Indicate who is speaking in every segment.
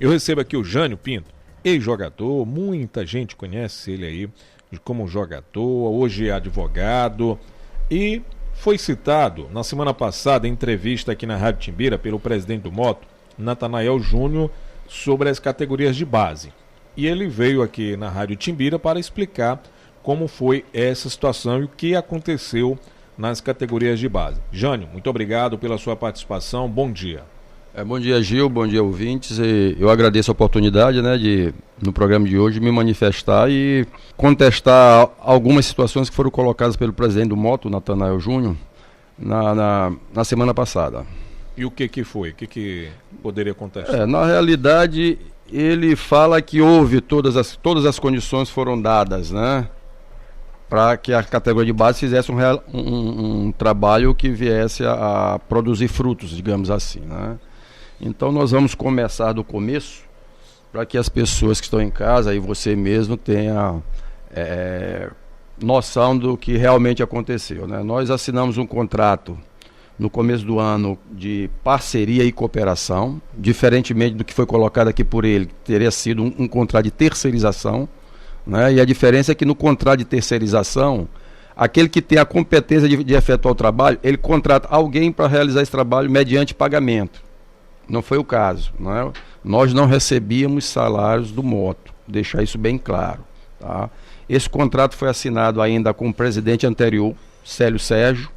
Speaker 1: Eu recebo aqui o Jânio Pinto, ex-jogador, muita gente conhece ele aí como jogador, hoje é advogado e foi citado na semana passada em entrevista aqui na Rádio Timbira pelo presidente do Moto, Natanael Júnior, sobre as categorias de base. E ele veio aqui na Rádio Timbira para explicar como foi essa situação e o que aconteceu nas categorias de base. Jânio, muito obrigado pela sua participação, bom dia.
Speaker 2: Bom dia, Gil, bom dia, ouvintes. Eu agradeço a oportunidade, de no programa de hoje me manifestar e contestar algumas situações que foram colocadas pelo presidente do Moto, Natanael Júnior, na semana passada.
Speaker 1: E o que foi? O que poderia contestar?
Speaker 2: Na realidade, ele fala que houve todas as condições foram dadas, para que a categoria de base fizesse um trabalho que viesse a produzir frutos, digamos assim, Então nós vamos começar do começo, para que as pessoas que estão em casa e você mesmo tenha noção do que realmente aconteceu. Nós assinamos um contrato no começo do ano de parceria e cooperação, diferentemente do que foi colocado aqui por ele, teria sido um contrato de terceirização, E a diferença é que no contrato de terceirização, aquele que tem a competência de efetuar o trabalho, ele contrata alguém para realizar esse trabalho mediante pagamento. Não foi o caso, Nós não recebíamos salários do Moto, deixar isso bem claro, Esse contrato foi assinado ainda com o presidente anterior, Célio Sérgio,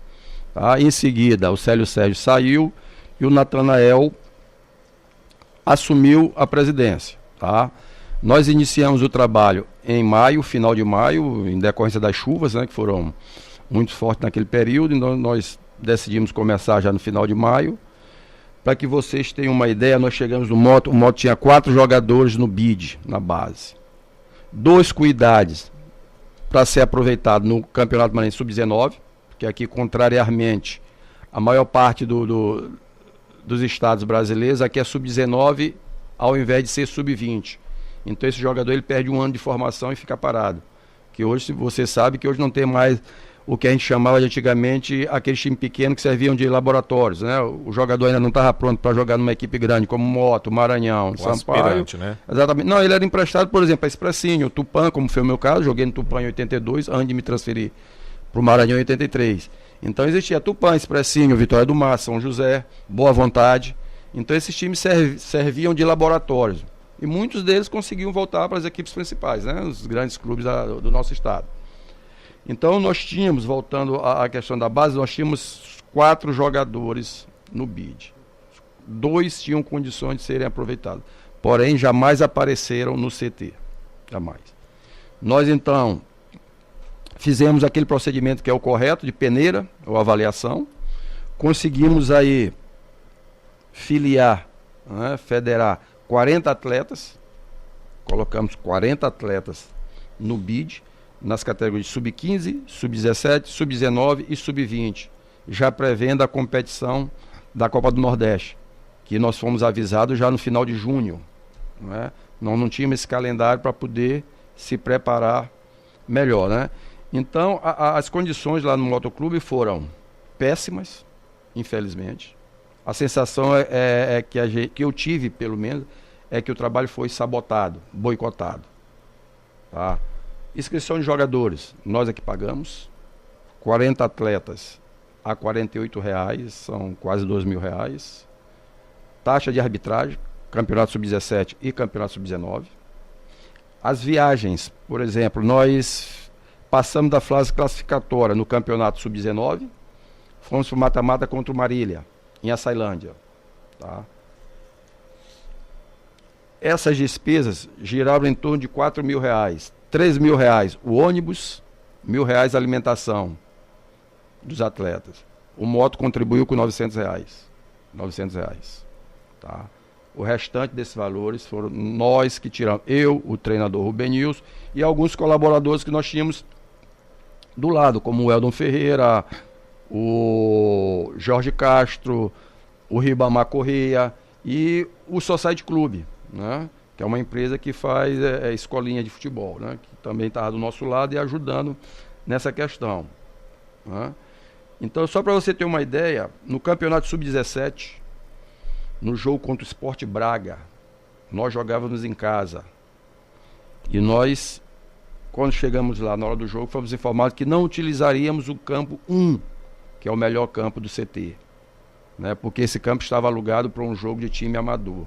Speaker 2: Em seguida o Célio Sérgio saiu e o Natanael assumiu a presidência, Nós iniciamos o trabalho em maio, final de maio, em decorrência das chuvas, que foram muito fortes naquele período, então nós decidimos começar já no final de maio. Para que vocês tenham uma ideia, nós chegamos no Moto, o Moto tinha 4 jogadores no BID, na base. 2 com idades para ser aproveitado no Campeonato Maranhense Sub-19, porque aqui, contrariamente, a maior parte dos estados brasileiros, aqui é Sub-19 ao invés de ser Sub-20. Então esse jogador ele perde um ano de formação e fica parado. Que hoje, você sabe que hoje não tem mais o que a gente chamava de antigamente aqueles times pequenos que serviam de laboratórios, O jogador ainda não estava pronto para jogar numa equipe grande, como Moto, Maranhão, Sampaio. Exatamente. Não, ele era emprestado, por exemplo, a Expressinho, Tupã, como foi o meu caso, joguei no Tupã em 82, antes de me transferir para o Maranhão em 83. Então existia Tupã, Expressinho, Vitória do Mar, São José, Boa Vontade. Então esses times serviam de laboratórios. E muitos deles conseguiam voltar para as equipes principais, os grandes clubes do nosso estado. Então nós tínhamos, voltando à questão da base, nós tínhamos 4 jogadores no BID. 2 tinham condições de serem aproveitados, porém jamais apareceram no CT. Jamais. Nós então fizemos aquele procedimento que é o correto, de peneira, ou avaliação. Conseguimos aí filiar, federar 40 atletas, colocamos 40 atletas no BID, nas categorias Sub-15, Sub-17, Sub-19 e Sub-20, já prevendo a competição da Copa do Nordeste, que nós fomos avisados já no final de junho. Nós não tínhamos esse calendário para poder se preparar melhor. Então, as condições lá no motoclube foram péssimas, infelizmente. A sensação que eu tive, pelo menos, é que o trabalho foi sabotado, boicotado. Inscrição de jogadores, nós é que pagamos. 40 atletas a R$ 48,00, são quase R$ 2.000. Taxa de arbitragem, Campeonato Sub-17 e Campeonato Sub-19. As viagens, por exemplo, nós passamos da fase classificatória no Campeonato Sub-19, fomos para o mata-mata contra o Marília, em Açailândia. Essas despesas giravam em torno de R$ 4.000, R$ 3.000 o ônibus, R$ 1.000 a alimentação dos atletas. O Moto contribuiu com R$ 900. O restante desses valores foram nós que tiramos, eu, o treinador Rubenilson e alguns colaboradores que nós tínhamos do lado, como o Eldon Ferreira, o Jorge Castro, o Ribamar Correia e o Society Club, que é uma empresa que faz escolinha de futebol, que também está do nosso lado e ajudando nessa questão. Então, só para você ter uma ideia, no Campeonato Sub-17, no jogo contra o Sport Braga, nós jogávamos em casa. E nós, quando chegamos lá na hora do jogo, fomos informados que não utilizaríamos o campo 1, que é o melhor campo do CT, né? Porque esse campo estava alugado para um jogo de time amador.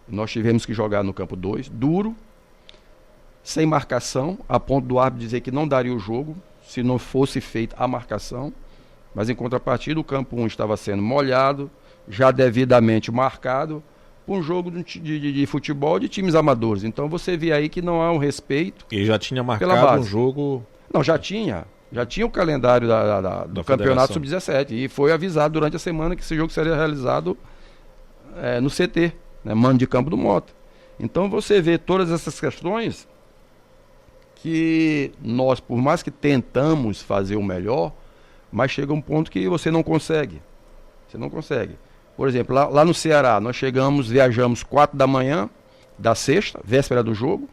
Speaker 2: Nós tivemos que jogar no campo 2, duro, sem marcação, a ponto do árbitro dizer que não daria o jogo se não fosse feita a marcação. Mas em contrapartida, o campo 1 estava sendo molhado, já devidamente marcado, para um jogo de futebol de times amadores. Então você vê aí que não há um respeito.
Speaker 1: E já tinha marcado um jogo.
Speaker 2: Não, já tinha o calendário do Campeonato Sub-17 e foi avisado durante a semana que esse jogo seria realizado no CT, né, mando de campo do Mota. Então você vê todas essas questões que nós, por mais que tentamos fazer o melhor, mas chega um ponto que você não consegue. Você não consegue. Por exemplo, lá no Ceará, nós viajamos 4 da manhã da sexta, véspera do jogo,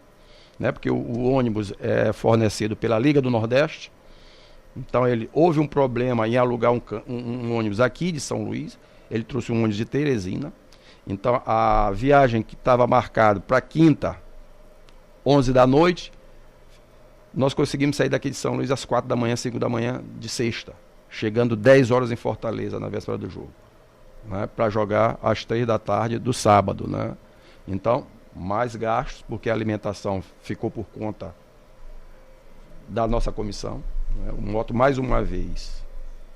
Speaker 2: né, porque o ônibus é fornecido pela Liga do Nordeste. Então houve um problema em alugar um ônibus aqui de São Luís. Ele trouxe um ônibus de Teresina. Então a viagem que estava marcada para quinta, 11 da noite, nós conseguimos sair daqui de São Luís às 4 da manhã, 5 da manhã de sexta, chegando 10 horas em Fortaleza na véspera do jogo, né, para jogar às 3 da tarde do sábado, né? Então, mais gastos, porque a alimentação ficou por conta da nossa comissão, né? O Moto, mais uma vez,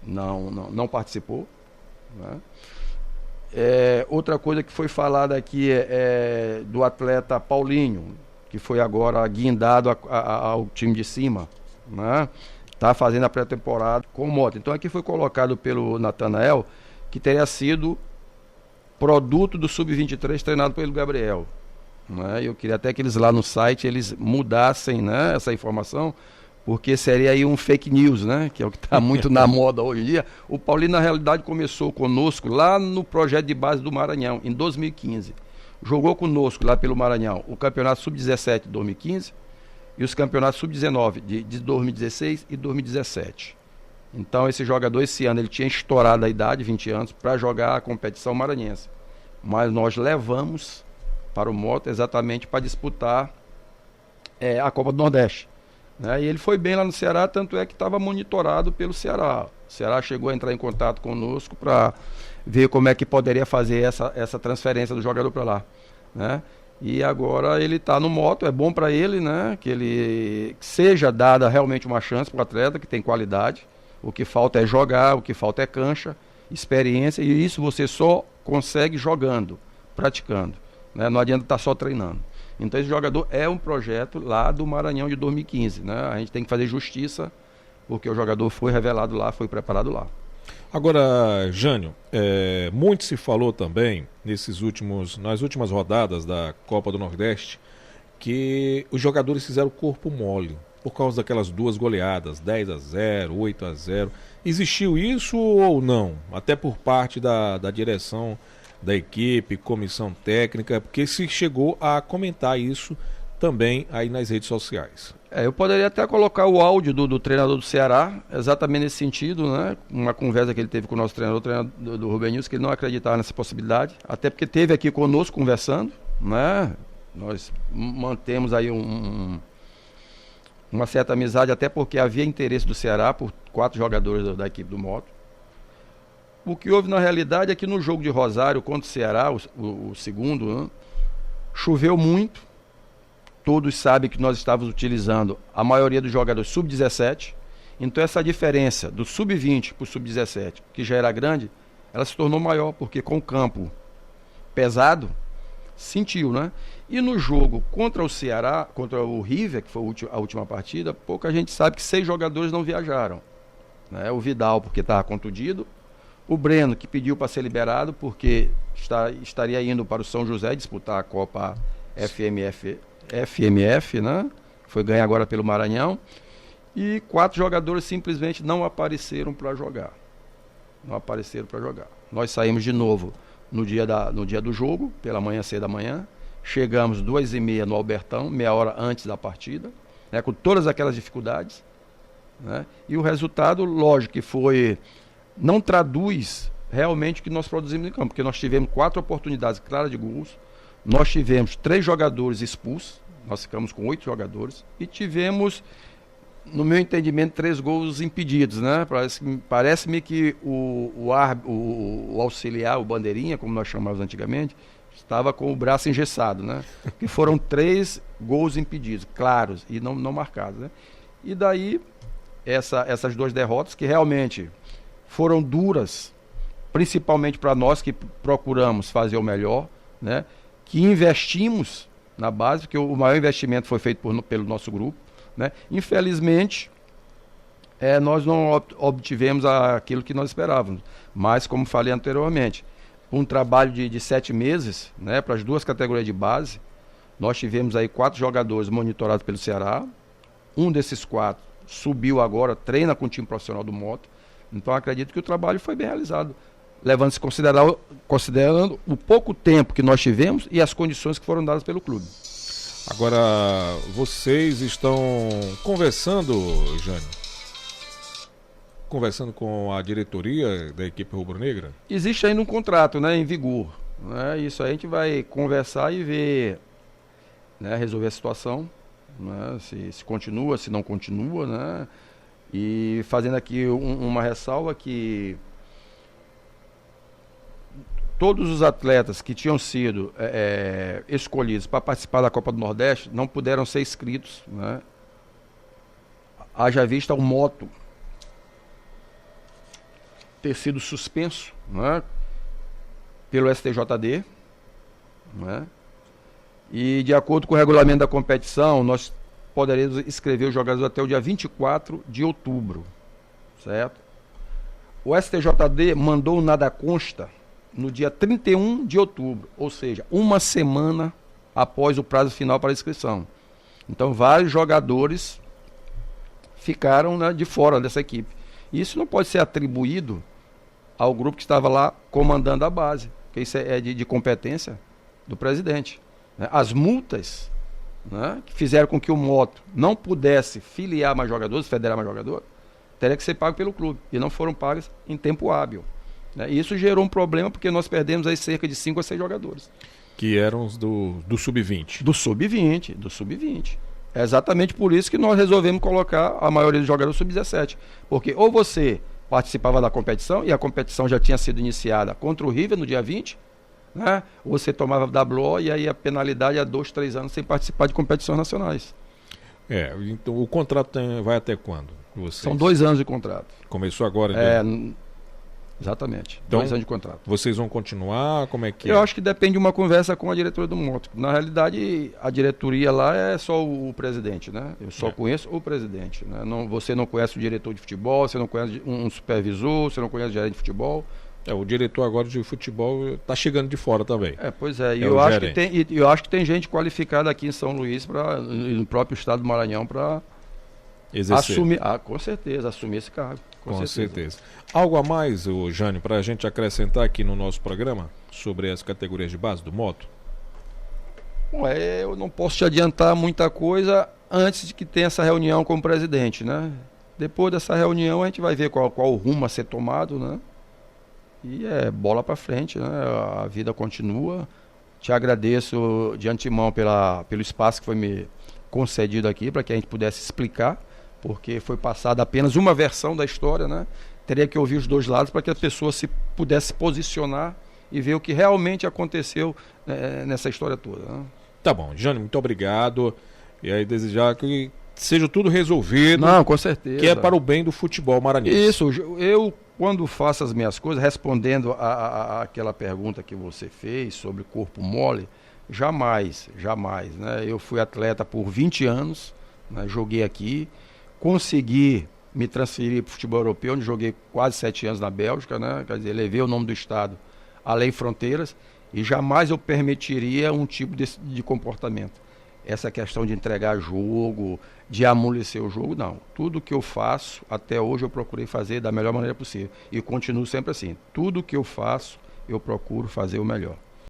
Speaker 2: não participou, né? Outra coisa que foi falada aqui é do atleta Paulinho, que foi agora guindado ao time de cima, né? Está fazendo a pré-temporada com o Moto. Então aqui foi colocado pelo Natanael que teria sido produto do Sub-23 treinado pelo Gabriel, né? Eu queria até que eles lá no site eles mudassem, né, essa informação, porque seria aí um fake news, né, que é o que está muito na moda hoje em dia. O Paulinho na realidade começou conosco lá no projeto de base do Maranhão em 2015. Jogou conosco lá pelo Maranhão o campeonato Sub-17 de 2015 e os campeonatos Sub-19 de 2016 e 2017. Então esse jogador esse ano ele tinha estourado a idade, 20 anos, para jogar a competição maranhense. Mas nós levamos para o Moto exatamente para disputar a Copa do Nordeste, né? E ele foi bem lá no Ceará, tanto é que estava monitorado pelo Ceará. O Ceará chegou a entrar em contato conosco para ver como é que poderia fazer essa transferência do jogador para lá, né? E agora ele está no Moto, é bom para ele, né, que seja dada realmente uma chance para o atleta que tem qualidade. O que falta é jogar, o que falta é cancha, experiência, e isso você só consegue jogando, praticando, né? Não adianta estar só treinando. Então esse jogador é um projeto lá do Maranhão de 2015, né? A gente tem que fazer justiça, porque o jogador foi revelado lá, foi preparado lá.
Speaker 1: Agora, Jânio, muito se falou também nas últimas rodadas da Copa do Nordeste que os jogadores fizeram corpo mole por causa daquelas duas goleadas, 10-0, 8-0. Existiu isso ou não? Até por parte da direção da equipe, comissão técnica, porque se chegou a comentar isso também aí nas redes sociais.
Speaker 2: Eu poderia até colocar o áudio do treinador do Ceará, exatamente nesse sentido, né? Uma conversa que ele teve com o nosso treinador do Rubem Nilson, que ele não acreditava nessa possibilidade, até porque esteve aqui conosco conversando, né? Nós mantemos aí uma certa amizade, até porque havia interesse do Ceará por 4 jogadores da equipe do Moto. O que houve na realidade é que no jogo de Rosário contra o Ceará, o segundo, né, choveu muito. Todos sabem que nós estávamos utilizando a maioria dos jogadores sub-17. Então essa diferença do sub-20 para o sub-17, que já era grande, ela se tornou maior, porque com o campo pesado, sentiu, né? E no jogo contra o Ceará, contra o River, que foi a última partida, pouca gente sabe que 6 jogadores não viajaram, né? O Vidal, porque estava contundido, o Breno, que pediu para ser liberado, porque estaria indo para o São José disputar a Copa FMF, né? Foi ganho agora pelo Maranhão. E 4 jogadores simplesmente não apareceram para jogar. Nós saímos de novo no dia do jogo, pela manhã, cedo da manhã. Chegamos 2h30 no Albertão, meia hora antes da partida, né? Com todas aquelas dificuldades, né? E o resultado, lógico que não traduz realmente o que nós produzimos em campo, porque nós tivemos 4 oportunidades claras de gols. nós tivemos 3 jogadores expulsos, nós ficamos com 8 jogadores, e tivemos, no meu entendimento, 3 gols impedidos, né? Parece-me que o auxiliar, o bandeirinha, como nós chamávamos antigamente, estava com o braço engessado, né? Que foram 3 gols impedidos, claros, e não marcados, né? E daí, essas 2 derrotas, que realmente foram duras, principalmente para nós que procuramos fazer o melhor, né? Que investimos na base, porque o maior investimento foi feito pelo nosso grupo, né? Infelizmente, nós não obtivemos aquilo que nós esperávamos, mas como falei anteriormente, um trabalho de 7 meses, né, para as 2 categorias de base, nós tivemos aí 4 jogadores monitorados pelo Ceará, um desses 4 subiu agora, treina com o time profissional do Moto, então acredito que o trabalho foi bem realizado, levando-se considerando o pouco tempo que nós tivemos e as condições que foram dadas pelo clube.
Speaker 1: Agora, vocês estão conversando, Jânio? Conversando com a diretoria da equipe rubro-negra?
Speaker 2: Existe ainda um contrato, né, em vigor, né? Isso aí a gente vai conversar e ver, né, resolver a situação, né, se continua, se não continua, né? E fazendo aqui uma ressalva que todos os atletas que tinham sido escolhidos para participar da Copa do Nordeste não puderam ser inscritos, né? Haja vista o Moto ter sido suspenso, né, pelo STJD, né, e de acordo com o regulamento da competição, nós poderemos inscrever os jogadores até o dia 24 de outubro, certo? O STJD mandou o nada consta no dia 31 de outubro, ou seja, uma semana após o prazo final para a inscrição. Então, vários jogadores ficaram, né, de fora dessa equipe. Isso não pode ser atribuído ao grupo que estava lá comandando a base, porque isso é de competência do presidente, né? As multas, né, que fizeram com que o Moto não pudesse filiar mais jogadores, federar mais jogadores, teria que ser pago pelo clube, e não foram pagas em tempo hábil, né? E isso gerou um problema, porque nós perdemos aí cerca de 5 a 6 jogadores.
Speaker 1: Que eram os do Sub-20.
Speaker 2: Do Sub-20. É exatamente por isso que nós resolvemos colocar a maioria dos jogadores Sub-17, porque ou você participava da competição, e a competição já tinha sido iniciada contra o River no dia 20, né? Ou você tomava WO, e aí a penalidade é 2, 3 anos sem participar de competições nacionais.
Speaker 1: Então o contrato vai até quando?
Speaker 2: São 2 anos de contrato.
Speaker 1: Começou agora?
Speaker 2: Exatamente,
Speaker 1: então,
Speaker 2: 2 anos de contrato.
Speaker 1: Vocês vão continuar? Como é que
Speaker 2: Eu acho que depende de uma conversa com a diretoria do Moto. Na realidade, a diretoria lá é só o presidente, né? Eu só conheço o presidente, né? Você não conhece o diretor de futebol, você não conhece um supervisor, você não conhece o gerente de futebol.
Speaker 1: O diretor agora de futebol está chegando de fora também.
Speaker 2: Pois é. E eu acho que tem gente qualificada aqui em São Luís, no próprio estado do Maranhão, para assumir. Com certeza, assumir esse cargo.
Speaker 1: Com certeza. Algo a mais, Jânio, para a gente acrescentar aqui no nosso programa sobre as categorias de base do Moto?
Speaker 2: Bom, eu não posso te adiantar muita coisa antes de que tenha essa reunião com o presidente, né? Depois dessa reunião a gente vai ver qual o rumo a ser tomado, né? E bola para frente, né? A vida continua. Te agradeço de antemão pelo espaço que foi me concedido aqui para que a gente pudesse explicar, porque foi passada apenas uma versão da história, né? Teria que ouvir os 2 lados para que a pessoa pudesse posicionar e ver o que realmente aconteceu nessa história toda, né?
Speaker 1: Tá bom, Jânio, muito obrigado. E aí desejar que seja tudo resolvido.
Speaker 2: Não, com certeza.
Speaker 1: Que é para o bem do futebol maranhense.
Speaker 2: Isso, eu quando faço as minhas coisas, respondendo aquela pergunta que você fez sobre corpo mole, jamais, né? Eu fui atleta por 20 anos, né? Joguei aqui, consegui me transferir para o futebol europeu, onde joguei quase 7 anos na Bélgica, né? Quer dizer, levei o nome do estado além fronteiras, e jamais eu permitiria um tipo de comportamento. Essa questão de entregar jogo, de amolecer o jogo, não. Tudo que eu faço, até hoje eu procurei fazer da melhor maneira possível. E continuo sempre assim. Tudo que eu faço, eu procuro fazer o melhor.